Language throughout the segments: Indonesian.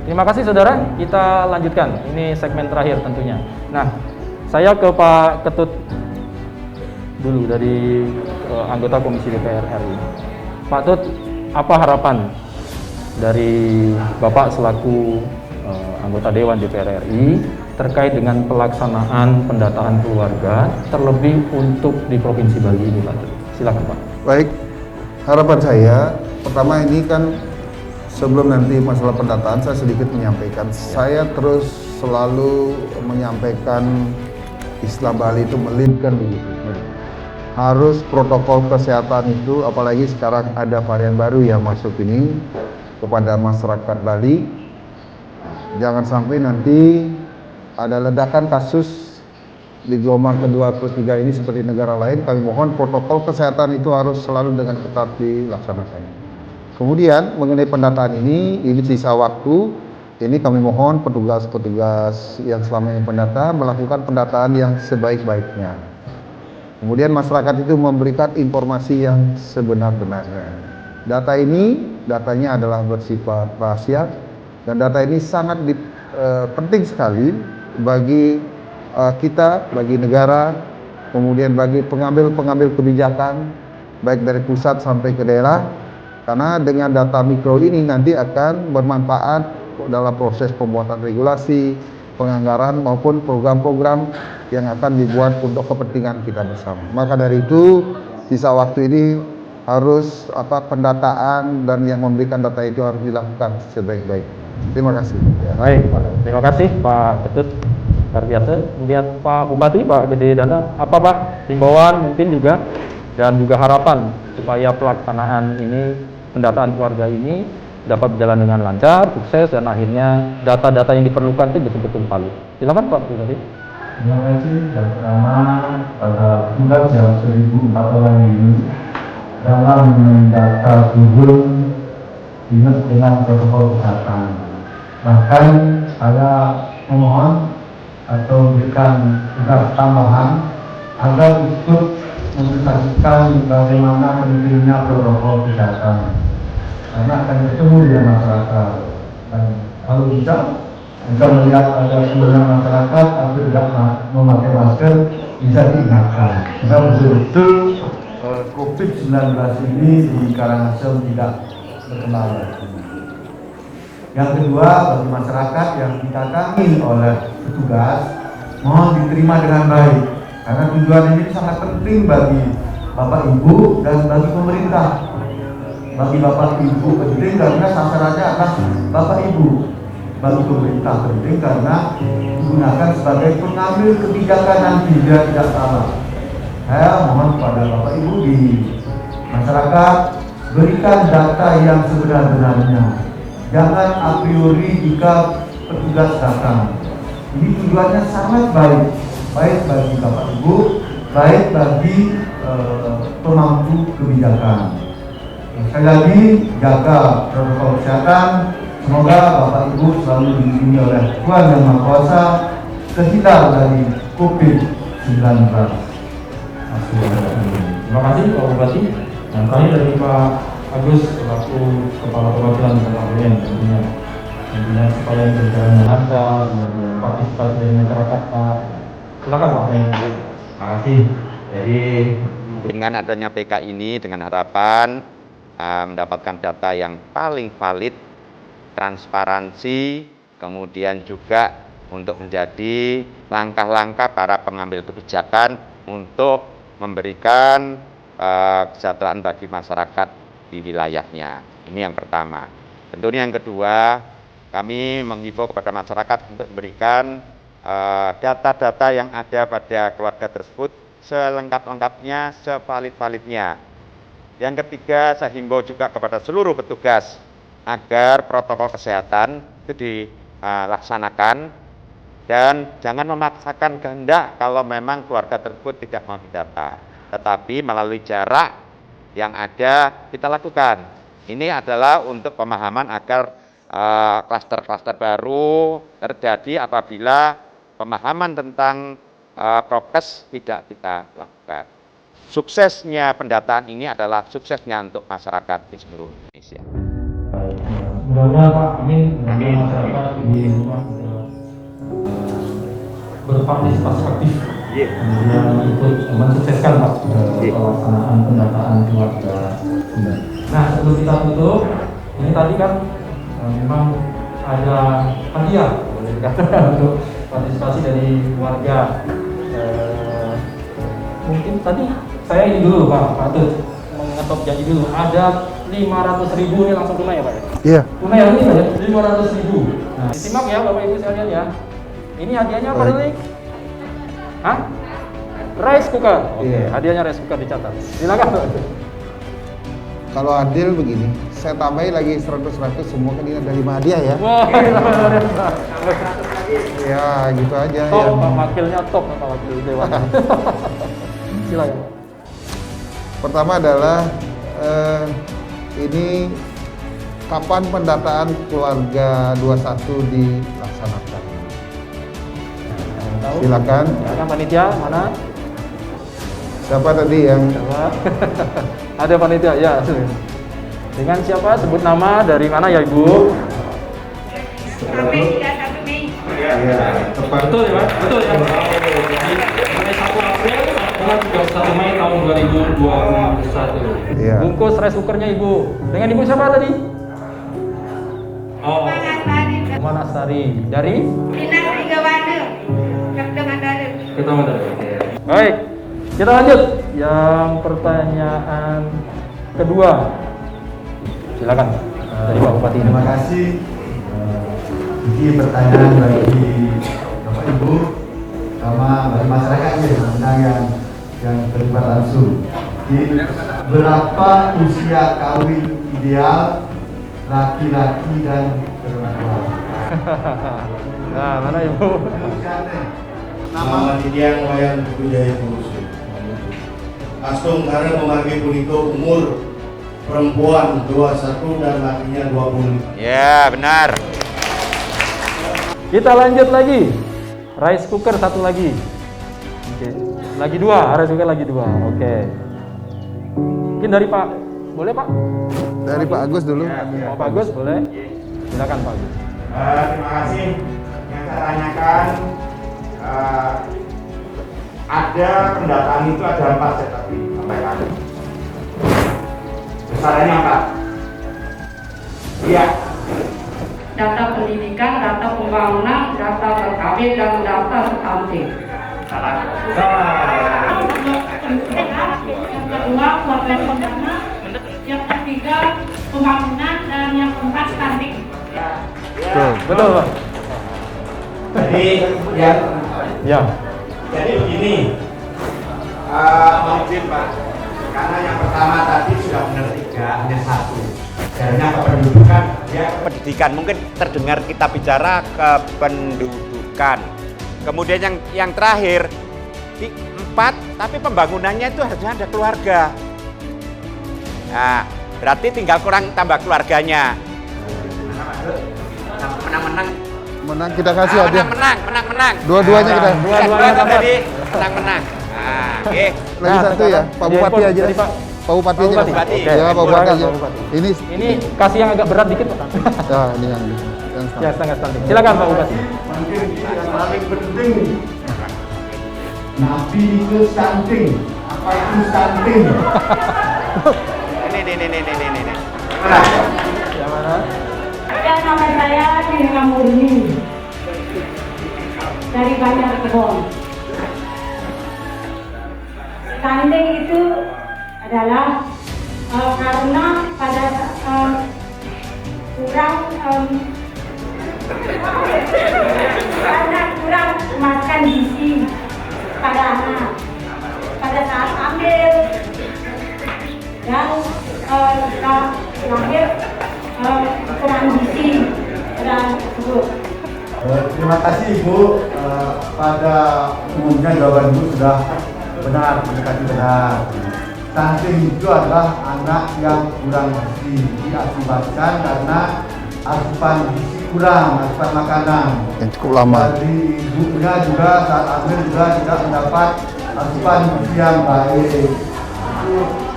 terima kasih saudara. Kita lanjutkan. Ini segmen terakhir tentunya. Nah, saya ke Pak Ketut dulu dari anggota Komisi DPR RI. Pak Tut, apa harapan dari Bapak selaku anggota Dewan DPR RI terkait dengan pelaksanaan pendataan keluarga, terlebih untuk di Provinsi Bali ini, Pak Tut? Silakan, Pak. Baik, harapan saya pertama ini kan sebelum nanti masalah pendataan saya sedikit menyampaikan. Saya terus selalu menyampaikan istilah Bali itu melipkan begitu. Harus protokol kesehatan itu, apalagi sekarang ada varian baru yang masuk ini kepada masyarakat Bali. Jangan sampai nanti ada ledakan kasus di gelombang kedua atau ketiga ini seperti negara lain. Kami mohon protokol kesehatan itu harus selalu dengan ketat dilaksanakan. Kemudian mengenai pendataan ini sisa waktu. Ini kami mohon petugas-petugas yang selama ini pendata melakukan pendataan yang sebaik-baiknya. Kemudian masyarakat itu memberikan informasi yang sebenar-benarnya. Datanya adalah bersifat rahasia dan data ini sangat penting sekali bagi kita, bagi negara, kemudian bagi pengambil kebijakan baik dari pusat sampai ke daerah. Karena dengan data mikro ini nanti akan bermanfaat dalam proses pembuatan regulasi, penganggaran maupun program-program yang akan dibuat untuk kepentingan kita bersama. Maka dari itu sisa waktu ini harus pendataan dan yang memberikan data itu harus dilakukan sebaik-baik. Terima kasih. Baik, Pak. Terima kasih Pak Ketut Karbiasa. Kemudian Pak Bupati, Pak Gede Dana, apa Pak himbauan mungkin juga dan juga harapan supaya pelaksanaan ini, pendataan keluarga ini dapat berjalan dengan lancar, sukses, dan akhirnya data-data yang diperlukan itu betul-betul valid. Silakan Pak Bupati. Terima kasih. Yang pertama, pada bulan jam 1004 ini dalam mendata Google dengan protokol kesehatan. Bahkan saya memohon atau berikan tugas tambahan agar ikut memperhatikan bagaimana pentingnya protokol kesehatan. Karena akan bertemu dengan masyarakat dan kalau bisa jika melihat ada sebagian masyarakat atau tidak memakai masker bisa diingatkan. Kita betul-betul COVID-19 ini di Karangasem tidak berkembang lagi. Yang kedua, bagi masyarakat yang ditatangi oleh petugas, mohon diterima dengan baik karena tujuan ini sangat penting bagi Bapak Ibu dan bagi pemerintah. Bagi Bapak Ibu penting karena sasarannya adalah Bapak Ibu. Bagi pemerintah penting karena digunakan sebagai pengambil kebijakan nanti biar tidak salah. Saya mohon kepada Bapak Ibu di masyarakat berikan data yang sebenar-benarnya. Jangan a priori jika petugas datang. Ini tujuannya sangat baik, baik bagi Bapak Ibu, baik bagi pemangku kebijakan. Sekali lagi jaga protokol kesehatan. Semoga Bapak Ibu selalu dilindungi oleh Tuhan Yang Maha Kuasa, terhindar dari COVID-19. Terima kasih Pak Bupati. Dan terakhir dari Pak Agus selaku Kepala Perwakilan Kabupaten tentunya supaya berjalan lancar, partisipasi dari masyarakat, Pak. Silakan Pak. Terima kasih. Jadi dengan adanya PK ini dengan harapan mendapatkan data yang paling valid, transparansi, kemudian juga untuk menjadi langkah-langkah para pengambil kebijakan untuk memberikan kesejahteraan bagi masyarakat di wilayahnya. Ini yang pertama. Tentunya yang kedua, kami menghimbau kepada masyarakat untuk memberikan data-data yang ada pada keluarga tersebut selengkap-lengkapnya, sevalid-validnya. Yang ketiga, saya himbau juga kepada seluruh petugas agar protokol kesehatan itu dilaksanakan dan jangan memaksakan kehendak kalau memang keluarga tersebut tidak mau didata, tetapi melalui jarak yang ada kita lakukan. Ini adalah untuk pemahaman agar klaster-klaster baru terjadi apabila pemahaman tentang prokes tidak kita lakukan. Suksesnya pendataan ini adalah suksesnya untuk masyarakat di seluruh Indonesia. Mudah-mudahan Pak, amin. Amin. Masyarakat di rumah berpartisipasi aktif. Iya. Kemudian ikut mensukseskan Pak Iya. pelaksanaan pendataan keluarga. Nah, sebelum kita tutup, ini tadi kan memang ada hadiah boleh dikatakan untuk partisipasi dari warga. Mungkin tadi saya ini dulu Pak Tut mengetok janji dulu. Ada 500.000 ini langsung tunai ya Pak ya? Iya. Tunai hari ini Pak ya? 500.000. Nah, disimak ya Bapak Ibu sekalian ya. Ini hadiahnya apa Baik. nih? Hah? Rice cooker. Oke, Iya. hadiahnya rice cooker dicatat. Silakan Pak. Kalau adil begini, saya tambahin lagi 100 semua kan ini ada 5 hadiah ya. Wah, luar biasa. Ya gitu aja. Top, yang- Pak Wakilnya top, Pak Wakil Dewan. Silakan. Pertama adalah ini kapan pendataan keluarga 21 dilaksanakan? Tahu? Silakan. Silakan panitia mana? Siapa tadi yang Siapa? Ada panitia ya. Dengan siapa? Sebut nama dari mana ya Ibu? Sampai 31 Mei. ya, tepat Betul ya Pak? Betul ya. Mulai 1 April sampai 31 Mei tahun 2021. Iya. Bungkus rice cookernya Ibu. Dengan Ibu siapa tadi? Oh, Manasari. Mana Astari dari Dinas Tiga Wana. Kapten Mandala. kita Baik, kita lanjut. Yang pertanyaan kedua, silakan dari Pak Bupati. Terima kasih. Ini pertanyaan bagi Bapak Ibu sama bagi masyarakat ini yang terlibat langsung. Berapa usia kawin ideal laki-laki dan perempuan? Nah, mana Ibu? Nama Tidiang Wayan Budaya Pengusir. Astung karena memakai punika umur perempuan 21 dan lakinya 25. Ya, benar. Kita lanjut lagi. Rice cooker satu lagi. Oke. Lagi dua, rice cooker lagi dua. Oke. Mungkin dari Pak, boleh Pak? dari Pak Agus dulu. Oh, Pak Agus boleh? Silakan Pak Agus. Terima kasih. Yang saya tanyakan ada pendataan itu ada 4 set tadi sampaikan. Besarannya 4. Iya. Data pendidikan, data pembangunan, data berkawin, dan data stunting. Salah. Yang kedua, keluarga berencana. Yang ketiga, pembangunan. Dan yang keempat, stunting. Betul Pak. Jadi yang Ya. Jadi begini, mohon izin Pak, karena yang pertama tadi sudah benar 3, hanya 1. Caranya kependudukan, dia Pendidikan mungkin terdengar kita bicara kependudukan. Kemudian yang terakhir 4, tapi pembangunannya itu harusnya ada keluarga. Nah, berarti tinggal kurang tambah keluarganya. Menang-menang. Menang kita kasih hadiah. Menang. Dua-duanya kita. Dua-duanya Kan dapat. tadi menang. Nah, oke. Lagi Nah, satu ya, sekarang Pak Bupati handphone aja. dari Pak. Pak Bupati aja. Pak Bupati. Oke. Ya, Pak Bupati Silakan, aja. Pak Bupati. Ini Ini kasih yang agak berat dikit Pak. ya ini yang Ya, setengah stunting. Silakan Pak Bupati. Mungkin yang paling penting, Nabi itu stunting. Apa itu stunting? Ini. Yang mana? Ya, nama saya Nina Murni. Dari Banjar Kebon. Stunting itu adalah karena pada kurang makan gizi pada anak pada saat hamil dan lahir kurang gizi pada tersebut. Terima kasih Ibu. Pada umumnya jawaban Ibu sudah benar, mendekati benar. Stunting itu adalah anak yang kurang gizi, diakibatkan karena asupan gizi kurang, asupan makanan. yang cukup lama. Dari ibunya juga saat hamil juga tidak mendapat asupan gizi yang baik. Itu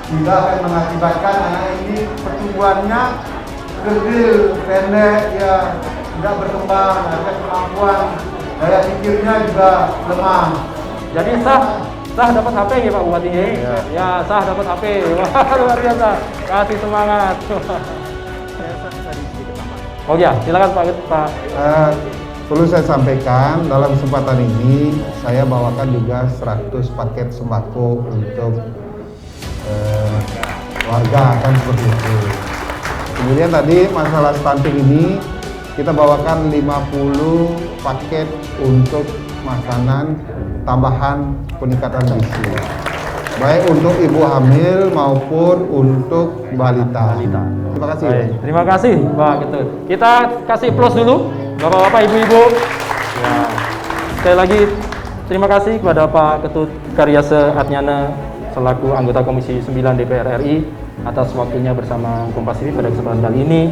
sehingga akan mengakibatkan anak ini pertumbuhannya kerdil, pendek, ya tidak berkembang, ada kemampuan daya pikirnya juga lemah. Jadi sah dapat HP ya Pak Bupati ya sah dapat HP. Wah, luar biasa, kasih semangat. Oh ya, silakan Pak. Perlu saya sampaikan dalam kesempatan ini saya bawakan juga 100 paket sembako untuk warga, kan seperti itu. Kemudian tadi masalah stunting ini kita bawakan 50 paket untuk makanan tambahan peningkatan gizi, baik untuk ibu hamil maupun untuk balita. Terima kasih. Baik, terima kasih Pak Ketut. Kita kasih plus dulu Bapak-bapak, ibu-ibu. Ya. Sekali lagi terima kasih kepada Pak Ketut Karyase Atnyana selaku anggota Komisi 9 DPR RI atas waktunya bersama Kompas TV pada kesempatan kali ini.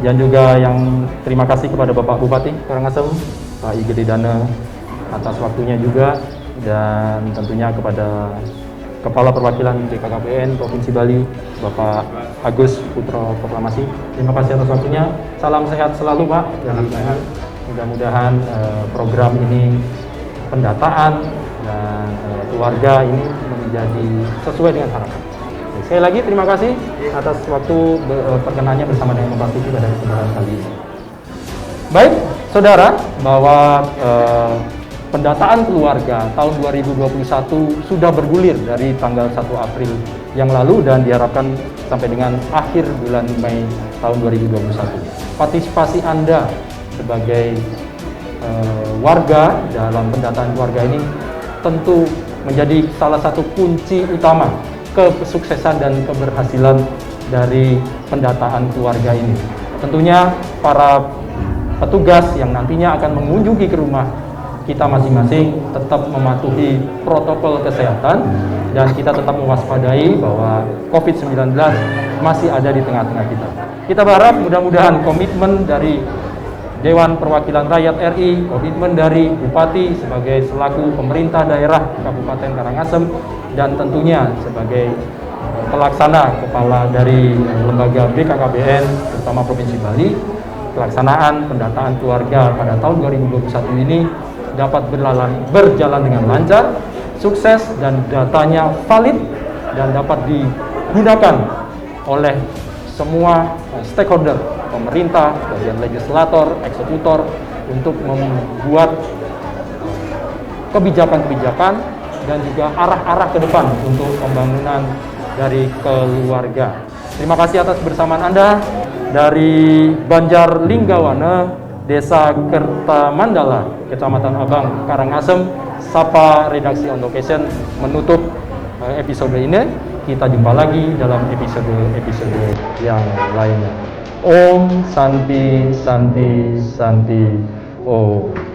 Dan juga yang terima kasih kepada Bapak Bupati Karangasem, Pak Igede Dana atas waktunya juga, dan tentunya kepada Kepala Perwakilan BKKBN Provinsi Bali, Bapak Agus Putro Proklamasi. Terima kasih atas waktunya. Salam sehat selalu Pak. Mudah-mudahan program ini, pendataan dan keluarga ini menjadi sesuai dengan harapan. Sekali lagi terima kasih atas waktu perkenannya bersama dengan Kompas TV pada kesempatan kali ini. Baik, saudara, bahwa pendataan keluarga tahun 2021 sudah bergulir dari tanggal 1 April yang lalu dan diharapkan sampai dengan akhir bulan Mei tahun 2021. Partisipasi Anda sebagai warga dalam pendataan keluarga ini tentu menjadi salah satu kunci utama kesuksesan dan keberhasilan dari pendataan keluarga ini. Tentunya para petugas yang nantinya akan mengunjungi ke rumah kita masing-masing tetap mematuhi protokol kesehatan dan kita tetap mewaspadai bahwa COVID-19 masih ada di tengah-tengah kita. Kita berharap mudah-mudahan komitmen dari Dewan Perwakilan Rakyat RI, komitmen dari Bupati sebagai selaku pemerintah daerah Kabupaten Karangasem, dan tentunya sebagai pelaksana kepala dari lembaga BKKBN terutama Provinsi Bali, pelaksanaan pendataan keluarga pada tahun 2021 ini dapat berjalan dengan lancar, sukses, dan datanya valid dan dapat digunakan oleh semua stakeholder, pemerintah, bagian legislator, eksekutor, untuk membuat kebijakan-kebijakan dan juga arah-arah ke depan untuk pembangunan dari keluarga. Terima kasih atas kebersamaan Anda dari Banjar Linggawana, Desa Kertamandala, Kecamatan Abang, Karangasem. Sapa Redaksi On Location menutup episode ini. Kita jumpa lagi dalam episode yang lainnya. Om Santi Santi Santi Om.